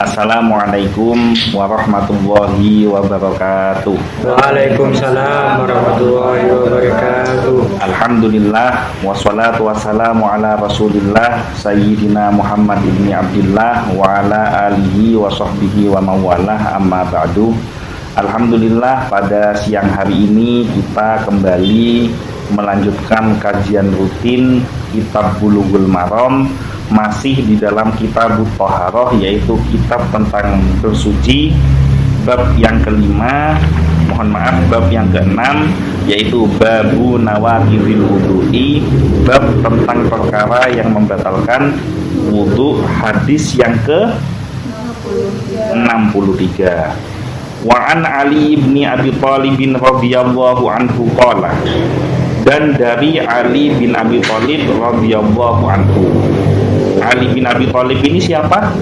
Assalamualaikum warahmatullahi wabarakatuh. Waalaikumsalam warahmatullahi wabarakatuh. Alhamdulillah wassalatu wassalamu ala Rasulillah Sayyidina Muhammad ibni Abdillah wa ala alihi wa sahbihi wa mawalah, amma ba'du. Alhamdulillah, pada siang hari ini kita kembali melanjutkan kajian rutin Kitab Bulughul Maram, masih di dalam Kitab Thaharah, yaitu kitab tentang bersuci, bab yang kelima, bab yang keenam, yaitu babu nawaqidil wudu'i, bab tentang perkara yang membatalkan wudu, hadis yang ke 63. Wa an Ali bin Abi Thalib radhiyallahu anhu qala, dan dari Ali bin Abi Thalib radhiyallahu anhu. Ali bin Abi Thalib ini siapa?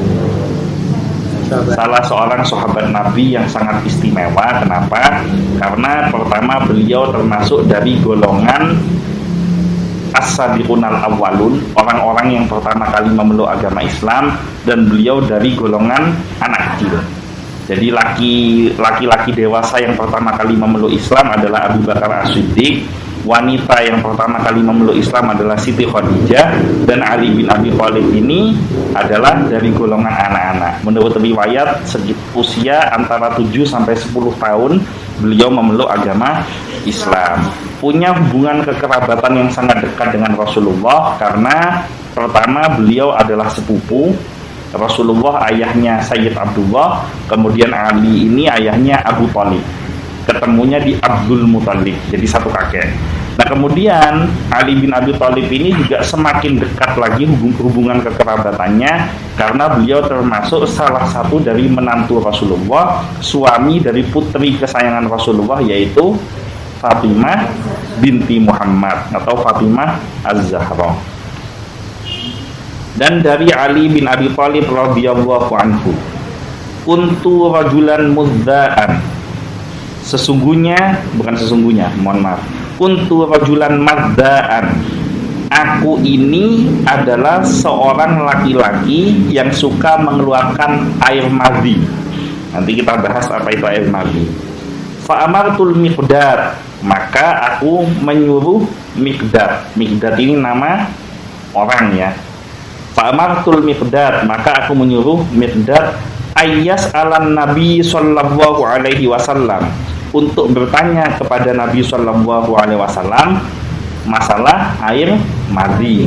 Salah seorang sahabat Nabi yang sangat istimewa. Kenapa? Karena pertama, beliau termasuk dari golongan as-sabiqunal awwalun, orang-orang yang pertama kali memeluk agama Islam, dan beliau dari golongan anak kecil. Jadi laki-laki dewasa yang pertama kali memeluk Islam adalah Abu Bakar As-Siddiq. Wanita yang pertama kali memeluk Islam adalah Siti Khadijah, dan Ali bin Abi Thalib ini adalah dari golongan anak-anak. Menurut riwayat, usia antara 7 sampai 10 tahun beliau memeluk agama Islam. Punya hubungan kekerabatan yang sangat dekat dengan Rasulullah, karena pertama, beliau adalah sepupu Rasulullah, ayahnya Sayyid Abdullah, kemudian Ali ini ayahnya Abu Thalib. Ketemunya di Abdul Muthalib, jadi satu kakek. Nah, kemudian Ali bin Abi Thalib ini juga semakin dekat lagi hubungan kekerabatannya, karena beliau termasuk salah satu dari menantu Rasulullah, suami dari putri kesayangan Rasulullah, yaitu Fatimah binti Muhammad atau Fatimah Az-Zahra. Dan dari Ali bin Abi Thalib radhiyallahu anhu, kuntu rajulan mudzaan, kuntu rajulan madzaan, aku ini adalah seorang laki-laki yang suka mengeluarkan air madhi. Nanti kita bahas apa itu air madhi. Fa amartul Miqdad, maka aku menyuruh Miqdad. Miqdad ini nama orang ya. Fa amartul Miqdad, maka aku menyuruh Miqdad ayyas alan Nabi sallallahu alaihi wasallam, untuk bertanya kepada Nabi sallallahu alaihi wasallam masalah air madhi.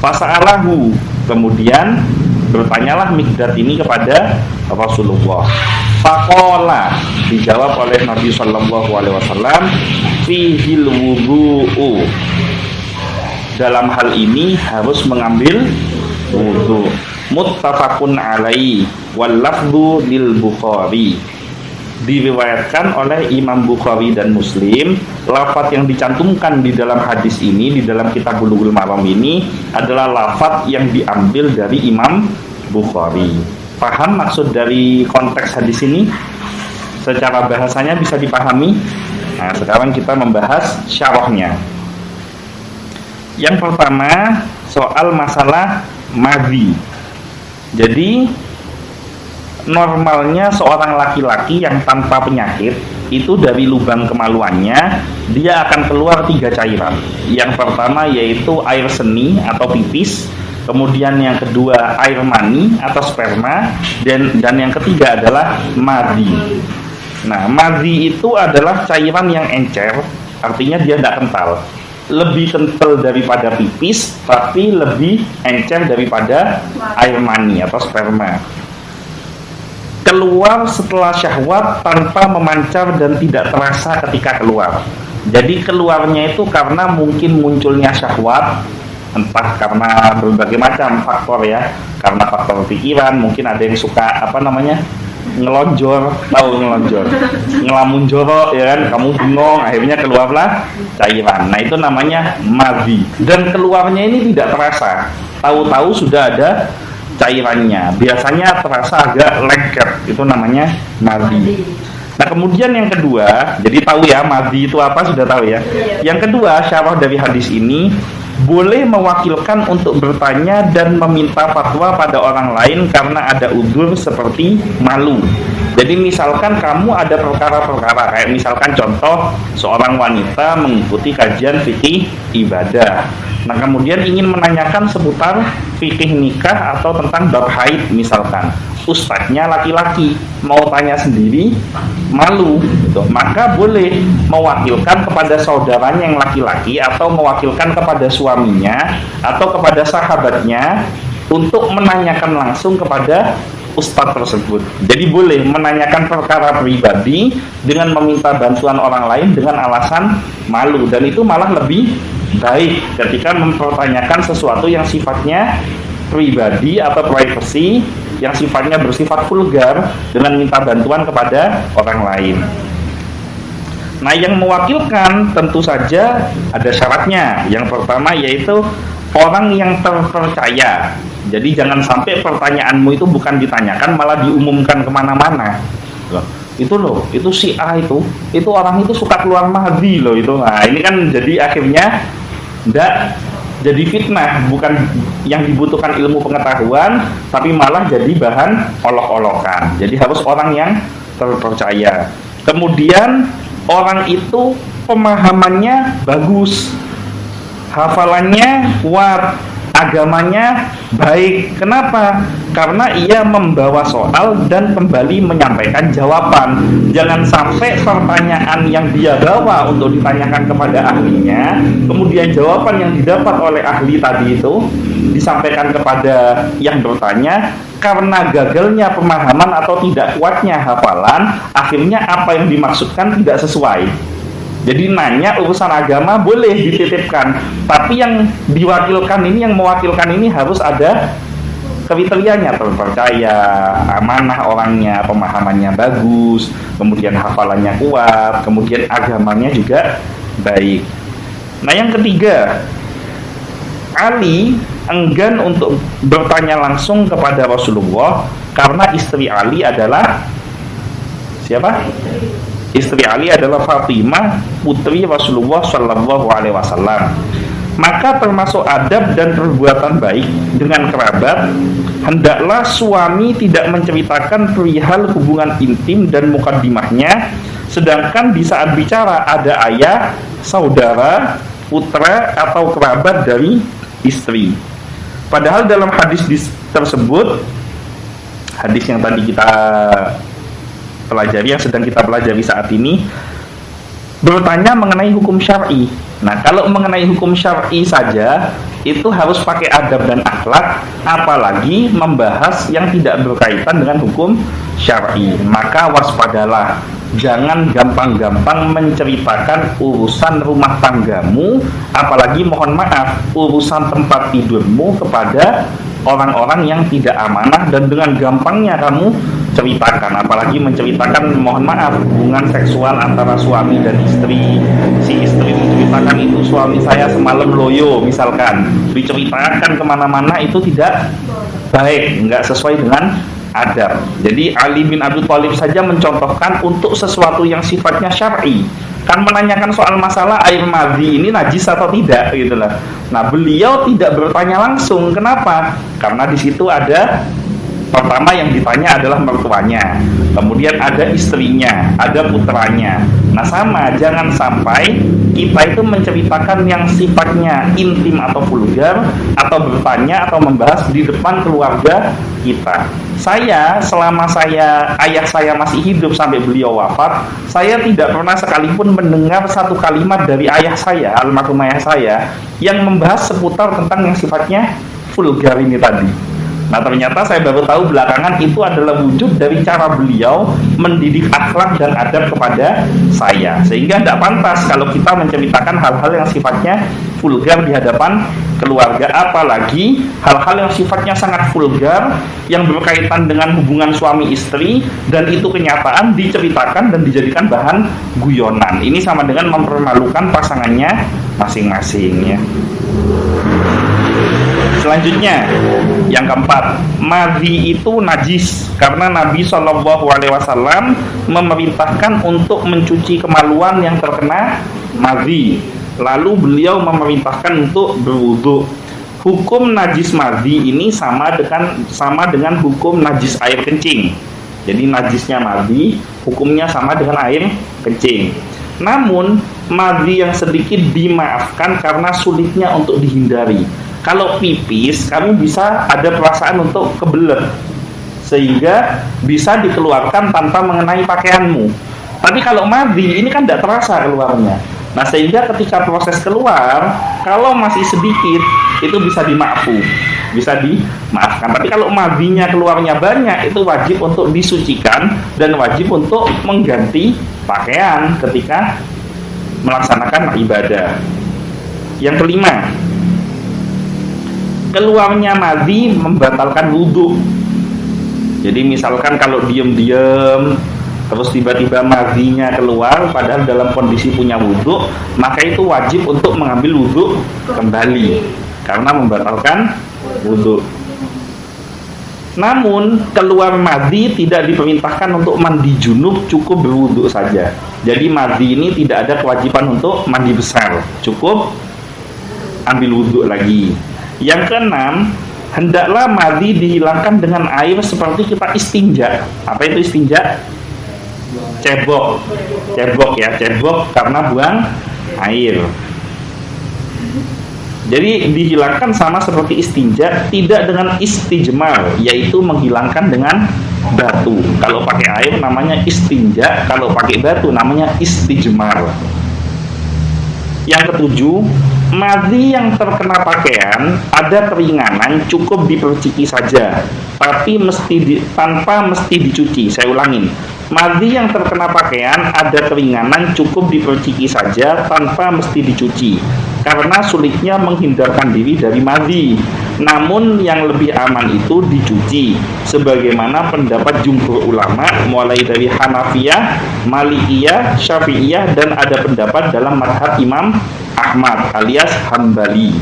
Fasa'alahu, kemudian bertanyalah Miqdad ini kepada Rasulullah. Faqala, dijawab oleh Nabi sallallahu alaihi wasallam, fihil wudu'u, dalam hal ini harus mengambil wudu. Muttafaqun alaihi wal lafdhu lil Bukhari, diriwayatkan oleh Imam Bukhari dan Muslim. Lafaz yang dicantumkan di dalam hadis ini, di dalam Kitab Bulughul Maram ini, adalah lafaz yang diambil dari Imam Bukhari. Paham maksud dari konteks hadis ini? Secara bahasanya bisa dipahami? Nah, sekarang kita membahas syarahnya. Yang pertama, soal masalah madhi. Jadi normalnya seorang laki-laki yang tanpa penyakit itu, dari lubang kemaluannya dia akan keluar 3 cairan. Yang pertama yaitu air seni atau pipis, kemudian yang kedua air mani atau sperma, dan yang ketiga adalah madhi. Nah, madhi itu adalah cairan yang encer, artinya dia tidak kental, lebih kental daripada pipis, tapi lebih encer daripada air mani atau sperma. Keluar setelah syahwat tanpa memancar dan tidak terasa ketika keluar. Jadi keluarnya itu karena mungkin munculnya syahwat, entah karena berbagai macam faktor ya, karena faktor pikiran, mungkin ada yang suka ngelonjor, ngelamun jorok ya kan, kamu bengong, akhirnya keluarlah cairan. Nah, itu namanya madhi, dan keluarnya ini tidak terasa, tahu-tahu sudah ada cairannya, biasanya terasa agak lengket, itu namanya madhi. Nah, kemudian yang kedua, jadi tahu ya madhi itu apa, sudah tahu ya. Yang kedua, syarah dari hadis ini, boleh mewakilkan untuk bertanya dan meminta fatwa pada orang lain karena ada udzur seperti malu. Jadi misalkan kamu ada perkara-perkara, kayak misalkan contoh seorang wanita mengikuti kajian fikih ibadah. Nah kemudian ingin menanyakan seputar fikih nikah atau tentang bab haid misalkan. Ustadznya laki-laki, mau tanya sendiri malu gitu. Maka boleh mewakilkan kepada saudaranya yang laki-laki atau mewakilkan kepada suaminya atau kepada sahabatnya untuk menanyakan langsung kepada ustadz tersebut. Jadi boleh menanyakan perkara pribadi dengan meminta bantuan orang lain dengan alasan malu, dan itu malah lebih baik ketika mempertanyakan sesuatu yang sifatnya pribadi atau privacy, yang sifatnya bersifat vulgar dengan minta bantuan kepada orang lain. Nah, yang mewakilkan tentu saja ada syaratnya. Yang pertama yaitu orang yang terpercaya. Jadi jangan sampai pertanyaanmu itu bukan ditanyakan malah diumumkan kemana-mana. Itu si A itu orang itu suka keluar mahdi loh itu. Nah ini kan jadi akhirnya tidak jadi fitnah, bukan yang dibutuhkan ilmu pengetahuan, tapi malah jadi bahan olok-olokan. Jadi harus orang yang terpercaya. Kemudian orang itu pemahamannya bagus, hafalannya kuat, agamanya baik. Kenapa? Karena ia membawa soal dan kembali menyampaikan jawaban. Jangan sampai pertanyaan yang dia bawa untuk ditanyakan kepada ahlinya, kemudian jawaban yang didapat oleh ahli tadi itu disampaikan kepada yang bertanya, karena gagalnya pemahaman atau tidak kuatnya hafalan, akhirnya apa yang dimaksudkan tidak sesuai. Jadi nanya urusan agama boleh dititipkan, tapi yang diwakilkan ini, yang mewakilkan ini harus ada kriterianya, terpercaya, amanah orangnya, pemahamannya bagus, kemudian hafalannya kuat, kemudian agamanya juga baik. Nah yang ketiga, Ali enggan untuk bertanya langsung kepada Rasulullah karena istri Ali adalah siapa? Istri Ali adalah Fatimah, putri Rasulullah Shallallahu Alaihi Wasallam. Maka termasuk adab dan perbuatan baik dengan kerabat, hendaklah suami tidak menceritakan perihal hubungan intim dan mukaddimahnya, sedangkan di saat bicara ada ayah, saudara, putra atau kerabat dari istri. Padahal dalam hadis tersebut, hadis yang tadi kita pelajari, yang sedang kita pelajari saat ini, bertanya mengenai hukum syar'i. Nah, kalau mengenai hukum syar'i saja itu harus pakai adab dan akhlak, apalagi membahas yang tidak berkaitan dengan hukum syar'i. Maka waspadalah, jangan gampang-gampang menceritakan urusan rumah tanggamu, apalagi mohon maaf, urusan tempat tidurmu kepada orang-orang yang tidak amanah, dan dengan gampangnya kamu ceritakan, apalagi menceritakan mohon maaf hubungan seksual antara suami dan istri. Si istri menceritakan itu suami saya semalam loyo misalkan, diceritakan kemana-mana, itu tidak baik, nggak sesuai dengan adab. Jadi Ali bin Abi Thalib saja mencontohkan untuk sesuatu yang sifatnya syar'i, kan menanyakan soal masalah air madhi ini najis atau tidak gitu lah. Nah beliau tidak bertanya langsung. Kenapa? Karena di situ ada, pertama yang ditanya adalah mertuanya, kemudian ada istrinya, ada putranya. Nah sama, jangan sampai kita itu menceritakan yang sifatnya intim atau vulgar, atau bertanya atau membahas di depan keluarga kita. Saya, selama ayah saya masih hidup sampai beliau wafat, saya tidak pernah sekalipun mendengar satu kalimat dari ayah saya, almarhum ayah saya, yang membahas seputar tentang yang sifatnya vulgar ini tadi. Nah ternyata saya baru tahu belakangan itu adalah wujud dari cara beliau mendidik akhlak dan adab kepada saya, sehingga tidak pantas kalau kita menceritakan hal-hal yang sifatnya vulgar di hadapan keluarga, apalagi hal-hal yang sifatnya sangat vulgar yang berkaitan dengan hubungan suami istri, dan itu kenyataan diceritakan dan dijadikan bahan guyonan. Ini sama dengan mempermalukan pasangannya masing-masing ya. Selanjutnya, yang keempat, madhi itu najis karena Nabi Shallallahu Alaihi Wasallam memerintahkan untuk mencuci kemaluan yang terkena madhi. Lalu beliau memerintahkan untuk berwudu. Hukum najis madhi ini sama dengan hukum najis air kencing. Jadi najisnya madhi hukumnya sama dengan air kencing. Namun madhi yang sedikit dimaafkan karena sulitnya untuk dihindari. Kalau pipis, kamu bisa ada perasaan untuk kebelet, sehingga bisa dikeluarkan tanpa mengenai pakaianmu. Tapi kalau madhi ini kan tidak terasa keluarnya. Nah, sehingga ketika proses keluar, kalau masih sedikit, itu bisa dimaafkan. Tapi kalau madhinya keluarnya banyak, itu wajib untuk disucikan dan wajib untuk mengganti pakaian ketika melaksanakan ibadah. Yang kelima, keluarnya madhi membatalkan wudhu. Jadi misalkan kalau diam-diam terus tiba-tiba madhinya keluar padahal dalam kondisi punya wudhu, maka itu wajib untuk mengambil wudhu kembali karena membatalkan wudhu. Namun keluar madhi tidak diperintahkan untuk mandi junub, cukup berwudhu saja. Jadi madhi ini tidak ada kewajiban untuk mandi besar, cukup ambil wudhu lagi. Yang keenam, hendaklah madhi dihilangkan dengan air seperti kita istinja. Apa itu istinja? Cebok karena buang air. Jadi dihilangkan sama seperti istinja, tidak dengan istijmar, yaitu menghilangkan dengan batu. Kalau pakai air namanya istinja, kalau pakai batu namanya istijmar. Yang ketujuh, madhi yang terkena pakaian ada keringanan, cukup diperciki saja, tapi tanpa mesti dicuci. Saya ulangin, madhi yang terkena pakaian ada keringanan, cukup diperciki saja tanpa mesti dicuci, karena sulitnya menghindarkan diri dari madhi. Namun yang lebih aman itu dicuci, sebagaimana pendapat jumhur ulama, mulai dari Hanafiyah, Malikiyah, Syafi'iyah, dan ada pendapat dalam mazhab Imam Ahmad alias Hambali.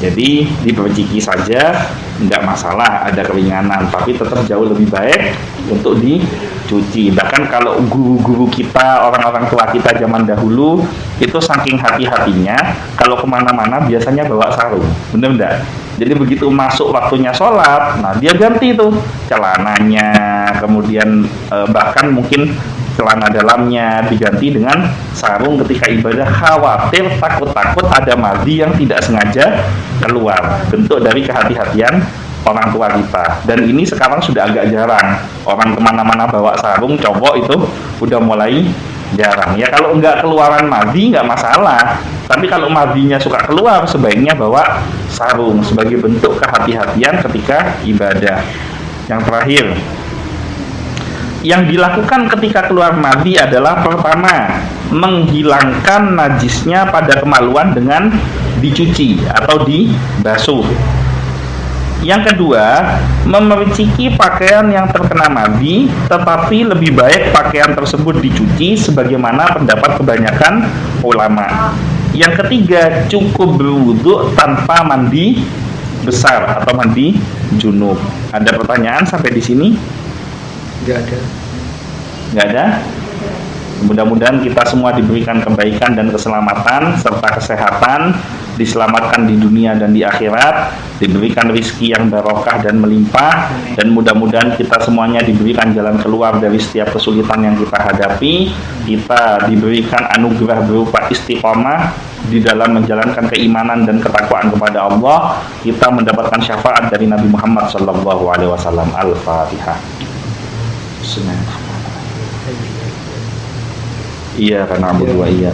Jadi diperciki saja, tidak masalah, ada keringanan, tapi tetap jauh lebih baik untuk dicuci. Bahkan kalau guru-guru kita, orang-orang tua kita zaman dahulu, itu saking hati-hatinya, kalau kemana-mana biasanya bawa sarung, bener enggak? Jadi begitu masuk waktunya sholat, nah dia ganti tuh celananya, kemudian bahkan mungkin celana dalamnya diganti dengan sarung ketika ibadah, khawatir takut ada madhi yang tidak sengaja keluar. Bentuk dari kehati-hatian orang tua kita. Dan ini sekarang sudah agak jarang, orang kemana-mana bawa sarung, cowok itu udah mulai jarang. Ya kalau enggak keluaran madhi enggak masalah, tapi kalau madhinya suka keluar, sebaiknya bawa sarung sebagai bentuk kehati-hatian ketika ibadah. Yang terakhir, yang dilakukan ketika keluar madhi adalah pertama, menghilangkan najisnya pada kemaluan dengan dicuci atau dibasuh. Yang kedua, memerciki pakaian yang terkena madhi, tetapi lebih baik pakaian tersebut dicuci sebagaimana pendapat kebanyakan ulama. Yang ketiga, cukup berwudu tanpa mandi besar atau mandi junub. Ada pertanyaan sampai di sini? Nggak ada? Mudah-mudahan kita semua diberikan kebaikan dan keselamatan serta kesehatan, diselamatkan di dunia dan di akhirat, diberikan rezeki yang barokah dan melimpah, dan mudah-mudahan kita semuanya diberikan jalan keluar dari setiap kesulitan yang kita hadapi. Kita diberikan anugerah berupa istiqomah di dalam menjalankan keimanan dan ketakwaan kepada Allah. Kita mendapatkan syafaat dari Nabi Muhammad SAW. Al-Fatihah. Iya, karena Abu Dua iya.